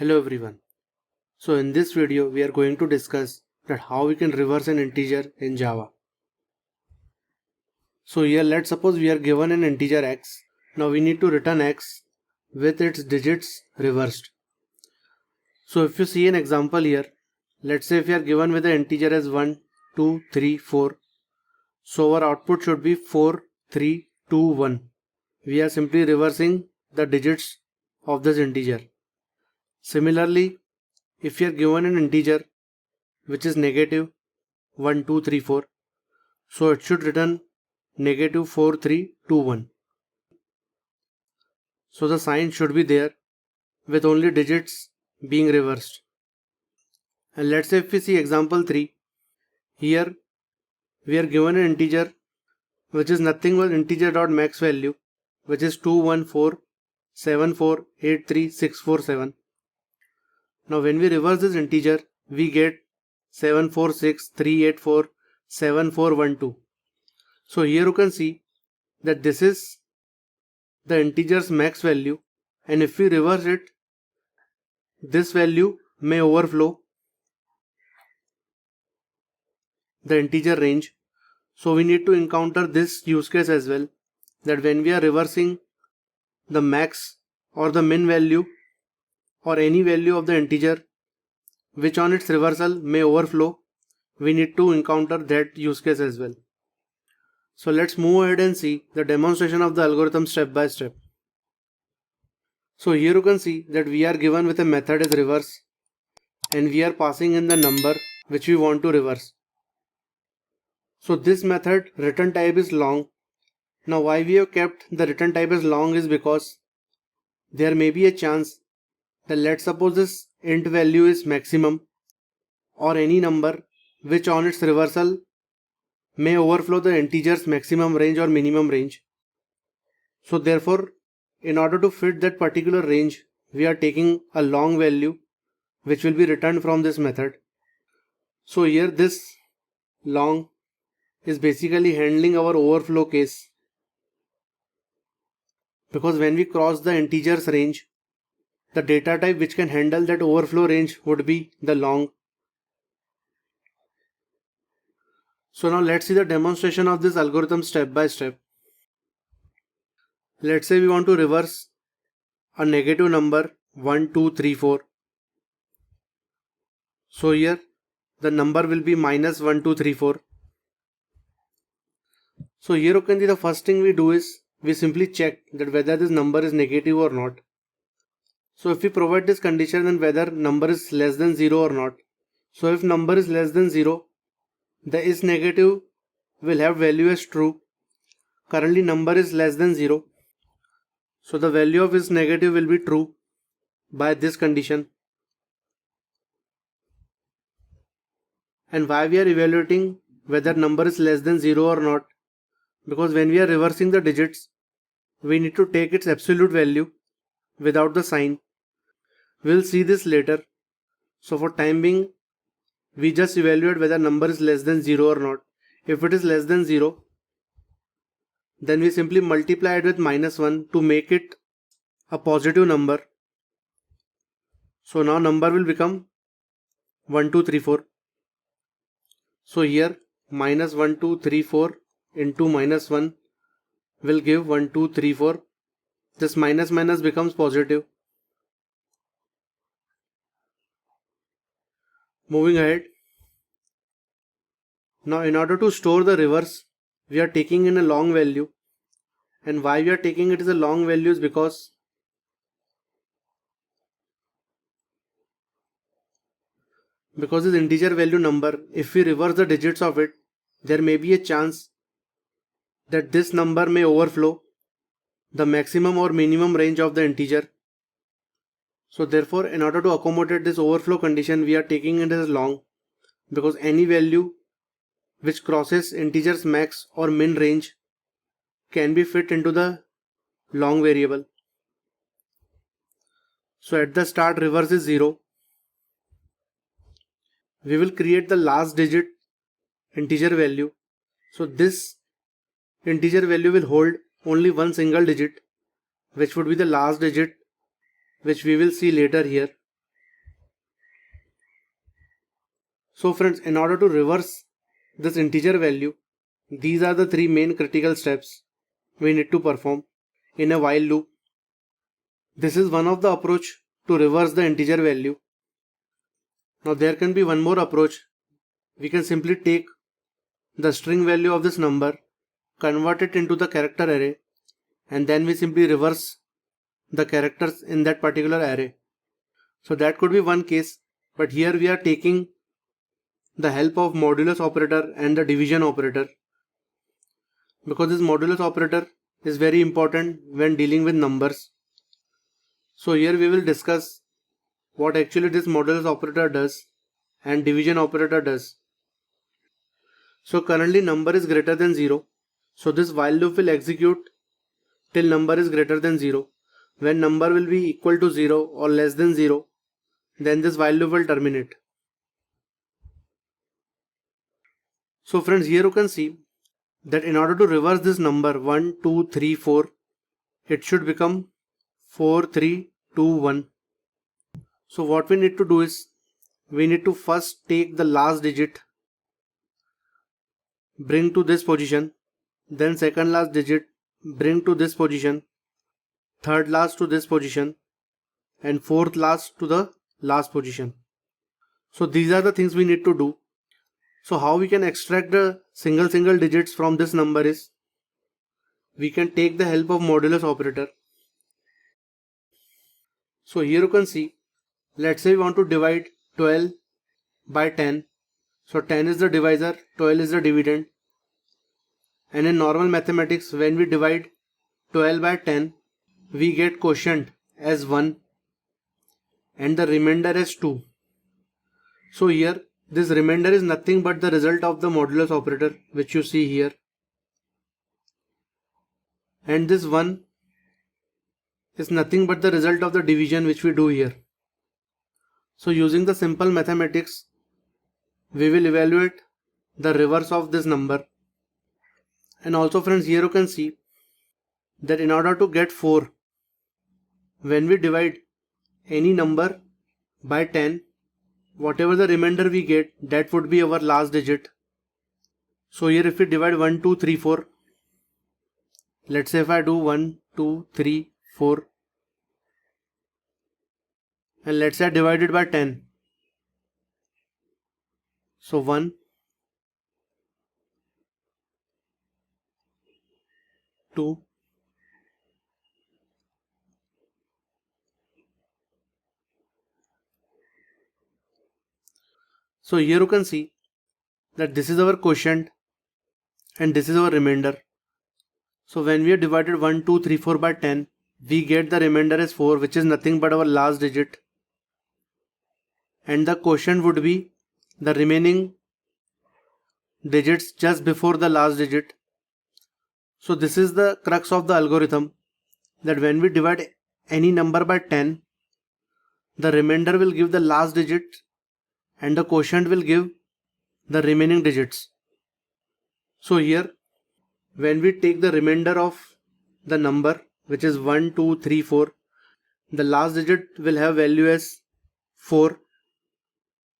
Hello everyone. So in this video we are going to discuss that how we can reverse an integer in Java. So here let's suppose we are given an integer x. Now we need to return x with its digits reversed. So if you see an example here, let's say if we are given with the integer as 1, 2, 3, 4. So our output should be 4, 3, 2, 1. We are simply reversing the digits of this integer. Similarly, if we are given an integer which is negative 1, 2, 3, 4, so it should return negative 4, 3, 2, 1. So the sign should be there with only digits being reversed. And let's say if we see example 3, here we are given an integer which is nothing but integer dot max value, which is 214748367. Now when we reverse this integer, we get 7463847412. So here you can see that this is the integer's max value, and if we reverse it, this value may overflow the integer range. So we need to encounter this use case as well, that when we are reversing the max or the min value or any value of the integer which on its reversal may overflow, we need to encounter that use case as well. So let's move ahead and see the demonstration of the algorithm step by step. So here you can see that we are given with a method as reverse, and we are passing in the number which we want to reverse. So this method return type is long. Now why we have kept the return type as long is because there may be a chance that let's suppose this int value is maximum or any number which on its reversal may overflow the integer's maximum range or minimum range. So therefore, in order to fit that particular range, we are taking a long value which will be returned from this method. So here this long is basically handling our overflow case, because when we cross the integer's range, the data type which can handle that overflow range would be the long. So now let's see the demonstration of this algorithm step by step. Let's say we want to reverse a negative number 1, 2, 3, 4. So here the number will be minus 1, 2, 3, 4. So here you can see the first thing we do is we simply check that whether this number is negative or not. So if we provide this condition, then whether number is less than 0 or not. So if number is less than 0, the is negative will have value as true. Currently number is less than 0. So the value of is negative will be true by this condition. And why we are evaluating whether number is less than 0 or not? Because when we are reversing the digits, we need to take its absolute value without the sign. We'll see this later. So for time being, we just evaluate whether number is less than 0 or not. If it is less than 0, then we simply multiply it with minus 1 to make it a positive number. So now number will become 1, 2, 3, 4. So here minus 1, 2, 3, 4 into minus 1 will give 1, 2, 3, 4. This minus minus becomes positive. Moving ahead. Now in order to store the reverse, we are taking in a long value. And why we are taking it as a long value is because this integer value number, if we reverse the digits of it, there may be a chance that this number may overflow the maximum or minimum range of the integer. So therefore, in order to accommodate this overflow condition, we are taking it as long, because any value which crosses integer's max or min range can be fit into the long variable. So at the start, reverse is 0. We will create the last digit integer value. So this integer value will hold only one single digit, which would be the last digit, which we will see later here. So friends, in order to reverse this integer value, these are the three main critical steps we need to perform in a while loop. This is one of the approach to reverse the integer value. Now there can be one more approach. We can simply take the string value of this number, convert it into the character array, and then we simply reverse the characters in that particular array. So that could be one case, but here we are taking the help of modulus operator and the division operator, because this modulus operator is very important when dealing with numbers. So here we will discuss what actually this modulus operator does and division operator does. So currently number is greater than 0. So this while loop will execute till number is greater than 0. When number will be equal to 0 or less than 0, then this while loop will terminate. So friends, here you can see that in order to reverse this number 1, 2, 3, 4, it should become 4, 3, 2, 1. So what we need to do is, we need to first take the last digit, bring to this position, then second last digit, bring to this position, third last to this position, and fourth last to the last position. So these are the things we need to do. So how we can extract the single digits from this number is, we can take the help of modulus operator. So here you can see, let's say we want to divide 12 by 10. So 10 is the divisor, 12 is the dividend. And in normal mathematics, when we divide 12 by 10, we get quotient as 1 and the remainder as 2. So here this remainder is nothing but the result of the modulus operator, which you see here. And this 1 is nothing but the result of the division which we do here. So using the simple mathematics, we will evaluate the reverse of this number. And also friends, here you can see that in order to get 4, when we divide any number by 10, whatever the remainder we get, that would be our last digit. So here if we divide 1, 2, 3, 4, let's say if I do 1, 2, 3, 4, and let's say I divide it by 10. So 1, 2, 'So here you can see that this is our quotient and this is our remainder. So when we have divided 1, 2, 3, 4 by 10, we get the remainder as 4, which is nothing but our last digit. And the quotient would be the remaining digits just before the last digit. So this is the crux of the algorithm, that when we divide any number by 10, the remainder will give the last digit and the quotient will give the remaining digits. So here, when we take the remainder of the number, which is 1, 2, 3, 4, the last digit will have value as 4,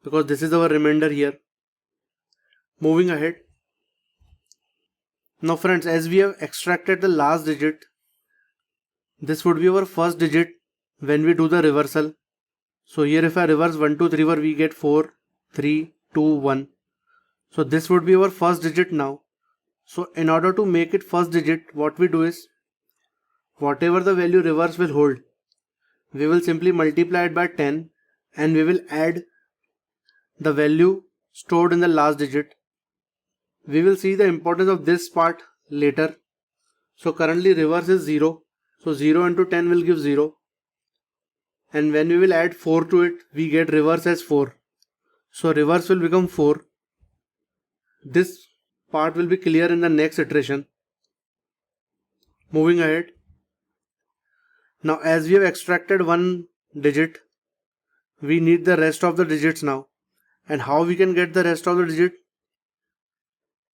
because this is our remainder here. Moving ahead. Now friends, as we have extracted the last digit, this would be our first digit when we do the reversal. So here if I reverse 1, 2, 3, 4, we get 4, 3, 2, 1. So this would be our first digit now. So in order to make it first digit, what we do is, whatever the value reverse will hold, we will simply multiply it by 10 and we will add the value stored in the last digit. We will see the importance of this part later. So currently reverse is 0. So 0 into 10 will give 0. And when we will add 4 to it, we get reverse as 4. So reverse will become 4. This part will be clear in the next iteration. Moving ahead. Now as we have extracted one digit, we need the rest of the digits now. And how we can get the rest of the digit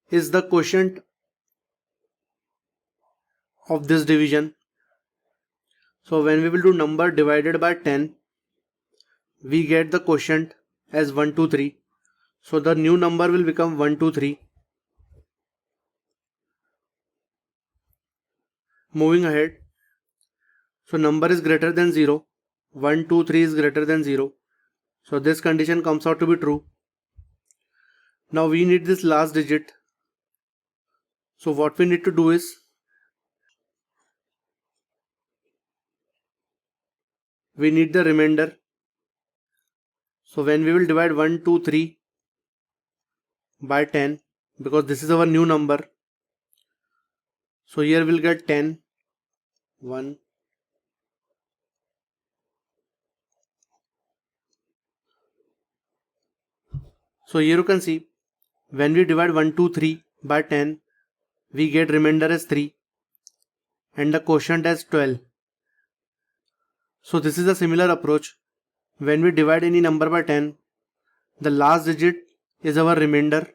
is the quotient of this division. So when we will do number divided by 10, we get the quotient as 1, 2, 3. So the new number will become 1, 2, 3. Moving ahead. So number is greater than 0. 1, 2, 3 is greater than 0. So this condition comes out to be true. Now we need this last digit. So what we need to do is, we need the remainder. So when we will divide 1, 2, 3 by 10, because this is our new number. So here we'll get 10, 1. So here you can see, when we divide 1, 2, 3 by 10, we get remainder as 3 and the quotient as 12. So this is a similar approach. When we divide any number by 10, the last digit is our remainder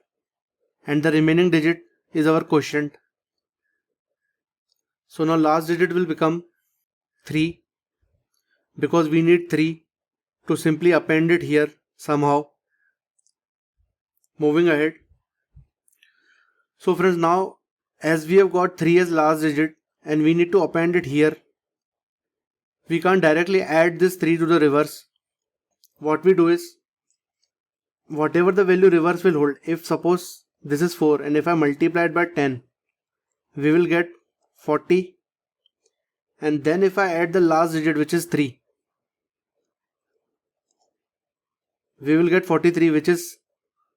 and the remaining digit is our quotient. So now last digit will become 3 because we need 3 to simply append it here somehow. Moving ahead. So friends, now as we have got 3 as last digit and we need to append it here, we can't directly add this 3 to the reverse. What we do is, whatever the value reverse will hold, if suppose this is 4 and if I multiply it by 10, we will get 40, and then if I add the last digit which is 3, we will get 43, which is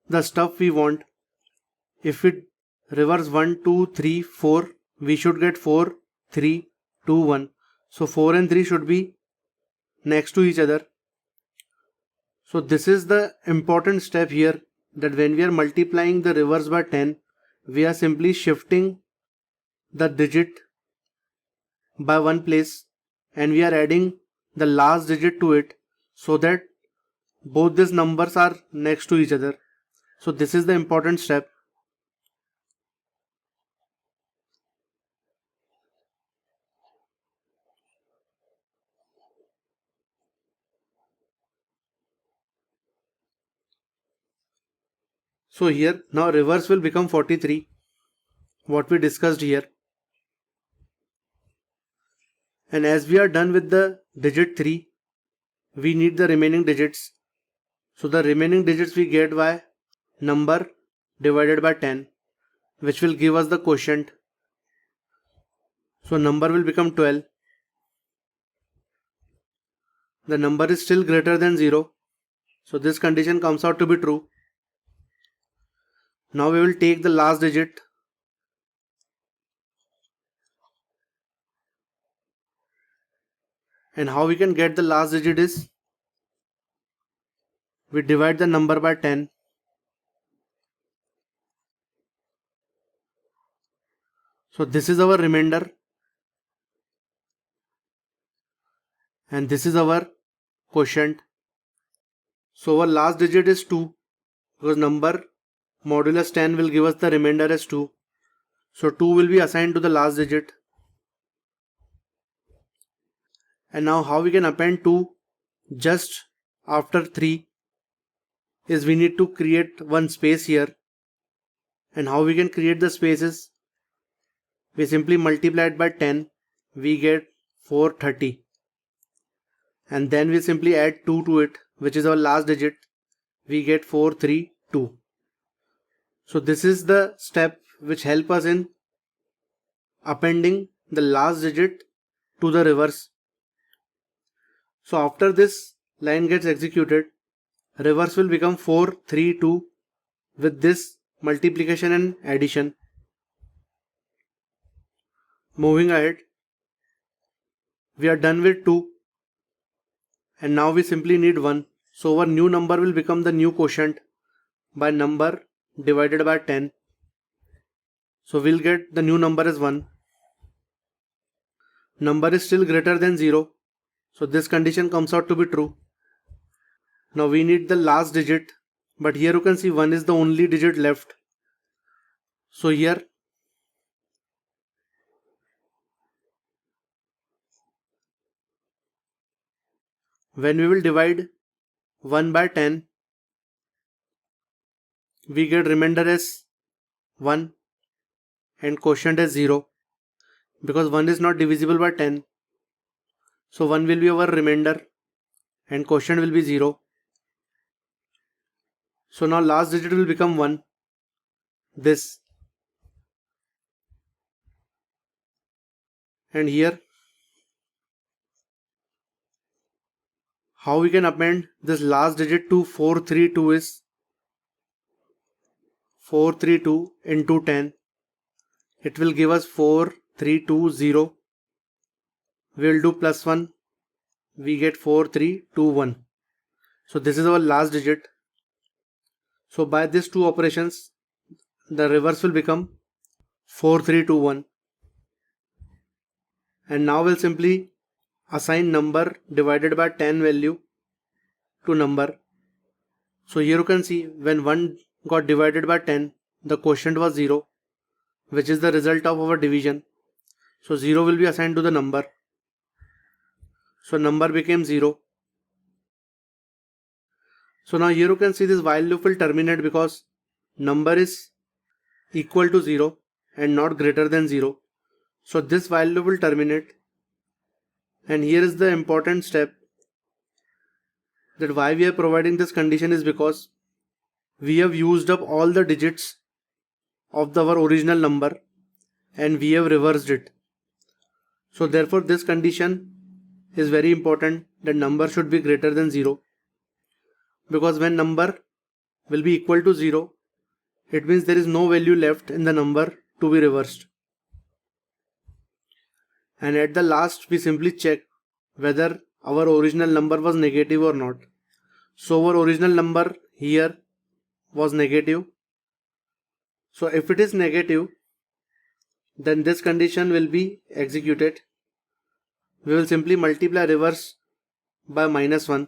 the stuff we want. If we reverse 1, 2, 3, 4, we should get 4, 3, 2, 1. So 4 and 3 should be next to each other. So this is the important step here, that when we are multiplying the reverse by 10, we are simply shifting the digit by one place and we are adding the last digit to it so that both these numbers are next to each other. So this is the important step. So here now reverse will become 43, what we discussed here. And as we are done with the digit 3, we need the remaining digits. So the remaining digits we get by number divided by 10, which will give us the quotient. So number will become 12. The number is still greater than 0. So this condition comes out to be true. Now we will take the last digit and how we can get the last digit is, we divide the number by 10. So this is our remainder and this is our quotient. So our last digit is 2 because number modulus 10 will give us the remainder as 2. So 2 will be assigned to the last digit. And now how we can append 2 just after 3 is, we need to create one space here. And how we can create the spaces, we simply multiply it by 10, we get 430. And then we simply add 2 to it, which is our last digit, we get 432. So this is the step which help us in appending the last digit to the reverse. So after this line gets executed, reverse will become 432 with this multiplication and addition. Moving ahead, we are done with 2 and now we simply need 1. So our new number will become the new quotient by number divided by 10. So we'll get the new number as 1. Number is still greater than 0. So this condition comes out to be true. Now we need the last digit, but here you can see 1 is the only digit left. So here when we will divide 1 by 10, we get remainder as 1 and quotient as 0, because 1 is not divisible by 10. So 1 will be our remainder and quotient will be 0. So now last digit will become 1. This. And here, how we can append this last digit to 432 is 432 into 10. It will give us 4320. We will do plus 1. We get 4321. So this is our last digit. So by these two operations, the reverse will become 4321. And now we'll simply assign number divided by 10 value to number. So here you can see when 1 got divided by 10, the quotient was 0, which is the result of our division. So 0 will be assigned to the number. So number became 0. So now here you can see this while loop will terminate because number is equal to 0 and not greater than 0. So this while loop will terminate. And here is the important step, that why we are providing this condition is because we have used up all the digits of our original number and we have reversed it. So therefore this condition is very important, that number should be greater than 0. Because when number will be equal to 0, it means there is no value left in the number to be reversed. And at the last we simply check whether our original number was negative or not. So our original number here was negative. So if it is negative, then this condition will be executed. We will simply multiply reverse by -1.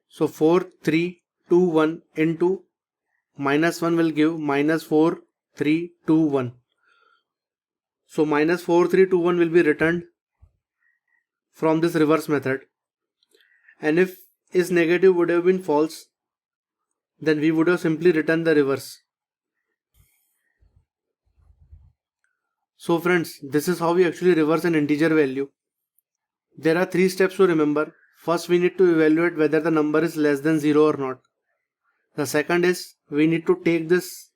So 4321 into -1 will give -4321. So -4321 will be returned from this reverse method. And if is negative would have been false, then we would have simply written the reverse. So friends, this is how we actually reverse an integer value. There are 3 steps to remember. First, we need to evaluate whether the number is less than 0 or not. The second is we need to take this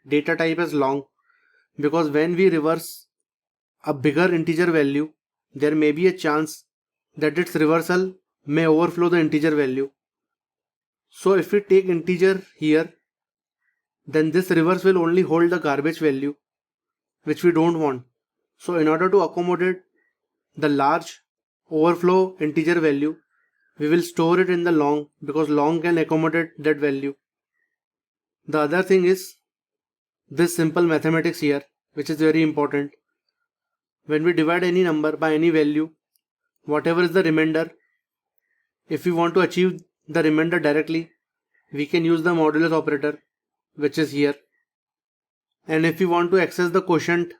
data type as long, because when we reverse a bigger integer value, there may be a chance that its reversal may overflow the integer value. So if we take integer here, then this reverse will only hold the garbage value, which we don't want. So in order to accommodate the large overflow integer value, we will store it in the long, because long can accommodate that value. The other thing is this simple mathematics here, which is very important. When we divide any number by any value, whatever is the remainder, if we want to achieve the remainder directly, we can use the modulus operator, which is here. And if we want to access the quotient,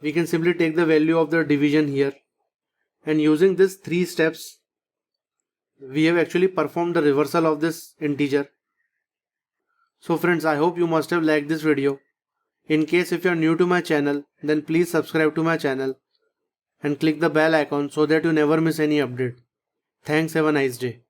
we can simply take the value of the division here. And using these 3 steps, we have actually performed the reversal of this integer. So friends, I hope you must have liked this video. In case if you are new to my channel, then please subscribe to my channel and click the bell icon so that you never miss any update. Thanks, have a nice day.